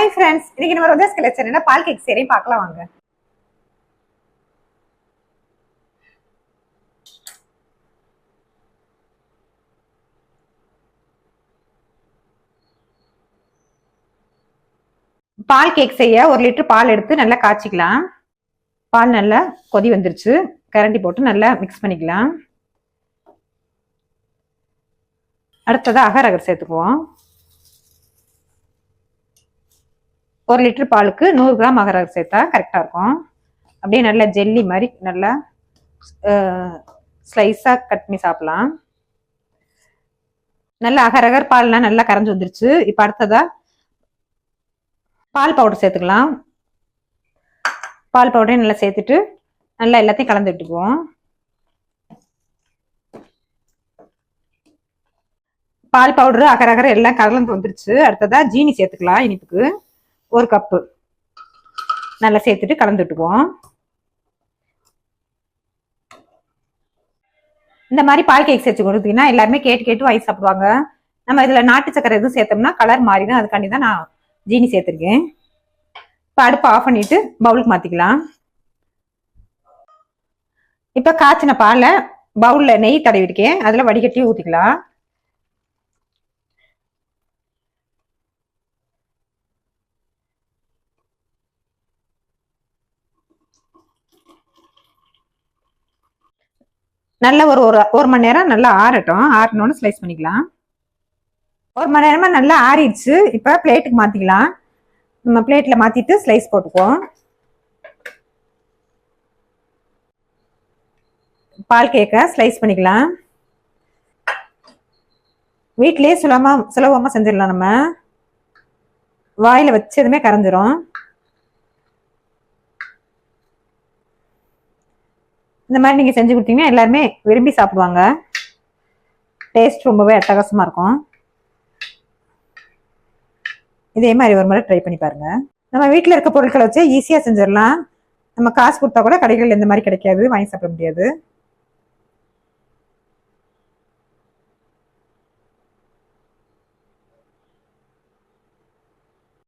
Hi friends, இன்னைக்கு நம்ம ரோஜாஸ் கலெக்ஷன்ல பால் cake சேரையும் பார்க்கலாம் வாங்க. பால் கேக் செய்ய 1 லிட்டர் பால் எடுத்து நல்லா காய்ச்சிக்கலாம். பால் நல்லா கொதி வந்துருச்சு. கரண்டி போட்டு நல்லா மிக்ஸ் பண்ணிக்கலாம். அடுத்தது அகர் அகர் சேர்த்துக்குவோம். 1 லிட்டர் பாலுக்கு 100 கிராம் அகர் அகர் சேர்த்தா கரெக்டா இருக்கும். அப்படியே நல்லா ஜெல்லி மாதிரி நல்லா ஸ்லைஸா கட் பண்ணி சாப்பிடலாம். நல்லா அகர் அகர் பால்லாம் நல்லா கரைஞ்சு வந்துருச்சு. இப்ப அடுத்ததா பால் பவுடர் சேர்த்துக்கலாம். பால் பவுடரையும் நல்லா சேர்த்துட்டு நல்லா எல்லாத்தையும் கலந்து விட்டுக்குவோம். பால் பவுடரு அகர் அகர் எல்லாம் கலந்து வந்துருச்சு. அடுத்ததா ஜீனி சேர்த்துக்கலாம். இனிப்புக்கு 1 கப்பு நல்லா சேர்த்துட்டு கலந்து விட்டுக்குவோம். இந்த மாதிரி பால் கேக் சேர்த்து கொடுத்தீங்கன்னா எல்லாருமே கேட்டு வாங்கி சாப்பிடுவாங்க. நம்ம இதுல நாட்டு சக்கரை எதுவும் சேர்த்தோம்னா கலர் மாறிடும். அதுக்காண்டி தான் நான் ஜீனி சேர்த்திருக்கேன். இப்போ அடுப்பு ஆஃப் பண்ணிட்டு பவுலுக்கு மாத்திக்கலாம். இப்ப காய்ச்சின பாலை பவுல்ல நெய் தடவி இருக்கேன். அதுல வடிகட்டி ஊத்திக்கலாம். நல்லா ஒரு மணி நேரம் நல்லா ஆறட்டும். ஆறணும்னு ஸ்லைஸ் பண்ணிக்கலாம். 1 மணி நேரமா நல்லா ஆறிடுச்சு. இப்ப பிளேட்டுக்கு மாத்திக்கலாம். நம்ம பிளேட்ல மாத்திட்டு ஸ்லைஸ் போட்டுக்குவோம். பால் கேக்க ஸ்லைஸ் பண்ணிக்கலாம். வீட்லயே சுலபமா செஞ்சிடலாம். நம்ம வாயில வச்சதுமே கரைஞ்சிரும். இந்த மாதிரி நீங்க செஞ்சு கொடுத்தீங்கன்னா எல்லாருமே விரும்பி சாப்பிடுவாங்க. டேஸ்ட் ரொம்பவே அட்டகாசமா இருக்கும். இதே மாதிரி ஒரு முறை ட்ரை பண்ணி பாருங்க. நம்ம வீட்டுல இருக்க பொருட்களை வச்சு ஈஸியா செஞ்சிடலாம். நம்ம காசு கொடுத்தா கூட கடைகள் இந்த மாதிரி கிடைக்காது, வாங்கி சாப்பிட முடியாது.